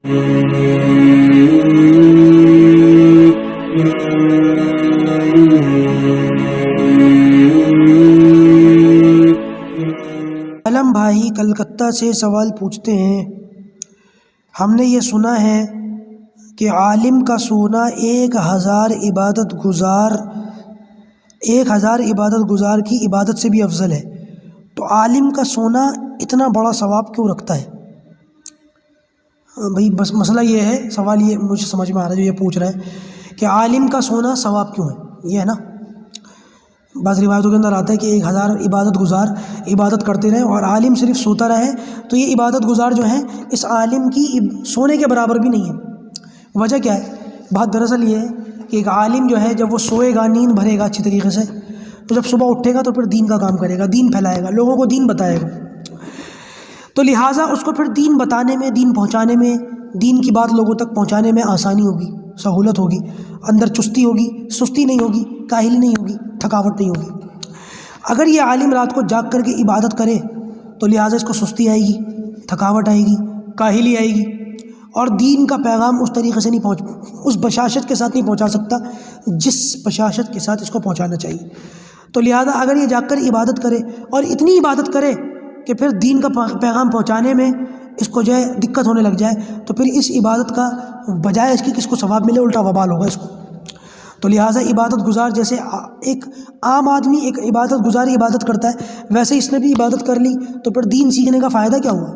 علم بھائی کلکتہ سے سوال پوچھتے ہیں، ہم نے یہ سنا ہے کہ عالم کا سونا 1000 عبادت گزار کی عبادت سے بھی افضل ہے، تو عالم کا سونا اتنا بڑا ثواب کیوں رکھتا ہے؟ بھائی بس مسئلہ یہ ہے، سوال یہ مجھے سمجھ میں آ رہا ہے جو یہ پوچھ رہا ہے کہ عالم کا سونا ثواب کیوں ہے، یہ ہے نا۔ بعض روایتوں کے اندر آتا ہے کہ 1000 عبادت گزار عبادت کرتے رہے اور عالم صرف سوتا رہے، تو یہ عبادت گزار جو ہیں اس عالم کی سونے کے برابر بھی نہیں ہے۔ وجہ کیا ہے؟ بات دراصل یہ ہے کہ ایک عالم جو ہے جب وہ سوئے گا، نیند بھرے گا اچھی طریقے سے، تو جب صبح اٹھے گا تو پھر دین کا کام کرے گا، دین پھیلائے گا، لوگوں کو دین بتائے گا، تو لہٰذا اس کو پھر دین بتانے میں، دین پہنچانے میں، دین کی بات لوگوں تک پہنچانے میں آسانی ہوگی، سہولت ہوگی، اندر چستی ہوگی، سستی نہیں ہوگی، کاہلی نہیں ہوگی، تھکاوٹ نہیں ہوگی۔ اگر یہ عالم رات کو جاگ کر کے عبادت کرے تو لہٰذا اس کو سستی آئے گی، تھکاوٹ آئے گی، کاہلی آئے گی، اور دین کا پیغام اس طریقے سے نہیں اس بشاشت کے ساتھ نہیں پہنچا سکتا جس بشاشت کے ساتھ اس کو پہنچانا چاہیے۔ تو لہٰذا اگر یہ جاگ کر عبادت کرے اور اتنی عبادت کرے کہ پھر دین کا پیغام پہنچانے میں اس کو جو ہے دقت ہونے لگ جائے، تو پھر اس عبادت کا بجائے اس کی کس کو ثواب ملے، الٹا وبال ہوگا اس کو۔ تو لہٰذا عبادت گزار جیسے ایک عام آدمی ایک عبادت گزاری عبادت کرتا ہے، ویسے اس نے بھی عبادت کر لی، تو پھر دین سیکھنے کا فائدہ کیا ہوا؟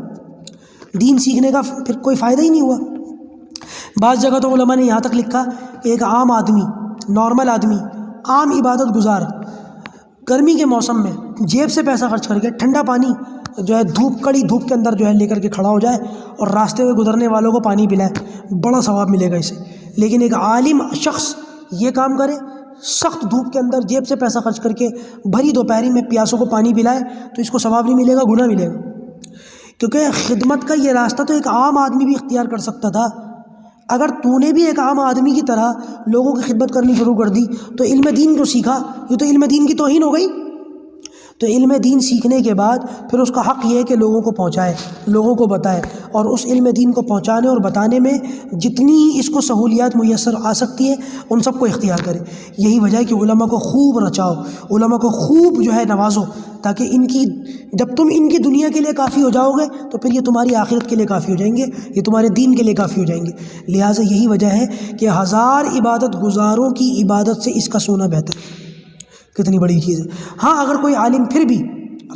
دین سیکھنے کا پھر کوئی فائدہ ہی نہیں ہوا۔ بعض جگہ تو علماء نے یہاں تک لکھا کہ ایک عام آدمی، نارمل آدمی، عام عبادت گزار گرمی کے موسم میں جیب سے پیسہ خرچ کر کے ٹھنڈا پانی جو ہے کڑی دھوپ کے اندر جو ہے لے کر کے کھڑا ہو جائے اور راستے میں گزرنے والوں کو پانی پلائے، بڑا ثواب ملے گا اسے۔ لیکن ایک عالم شخص یہ کام کرے، سخت دھوپ کے اندر جیب سے پیسہ خرچ کر کے بھری دوپہری میں پیاسوں کو پانی پلائے، تو اس کو ثواب نہیں ملے گا، گناہ ملے گا، کیونکہ خدمت کا یہ راستہ تو ایک عام آدمی بھی اختیار کر سکتا تھا۔ اگر تو نے بھی ایک عام آدمی کی طرح لوگوں کی خدمت کرنی شروع کر دی تو علم دین کو سیکھا، یہ تو علم دین کی توہین ہو گئی۔ تو علم دین سیکھنے کے بعد پھر اس کا حق یہ ہے کہ لوگوں کو پہنچائے، لوگوں کو بتائے، اور اس علم دین کو پہنچانے اور بتانے میں جتنی اس کو سہولیات میسر آ سکتی ہے ان سب کو اختیار کرے۔ یہی وجہ ہے کہ علماء کو خوب رچاؤ، علماء کو خوب جو ہے نوازو، تاکہ جب تم ان کی دنیا کے لیے کافی ہو جاؤ گے تو پھر یہ تمہاری آخرت کے لیے کافی ہو جائیں گے، یہ تمہارے دین کے لیے کافی ہو جائیں گے۔ لہٰذا یہی وجہ ہے کہ 1000 عبادت گزاروں کی عبادت سے اس کا سونا بہتر ہے۔ کتنی بڑی چیز ہے۔ ہاں اگر کوئی عالم پھر بھی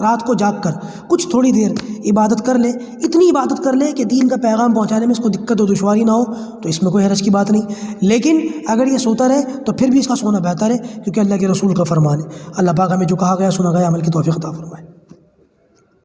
رات کو جاگ کر کچھ تھوڑی دیر عبادت کر لے، اتنی عبادت کر لے کہ دین کا پیغام پہنچانے میں اس کو دقت و دشواری نہ ہو، تو اس میں کوئی حرج کی بات نہیں۔ لیکن اگر یہ سوتا رہے تو پھر بھی اس کا سونا بہتر ہے، کیونکہ اللہ کے رسول کا فرمان ہے۔ اللہ پاک ہمیں جو کہا گیا سنا گیا عمل کی توفیق عطا فرمائے۔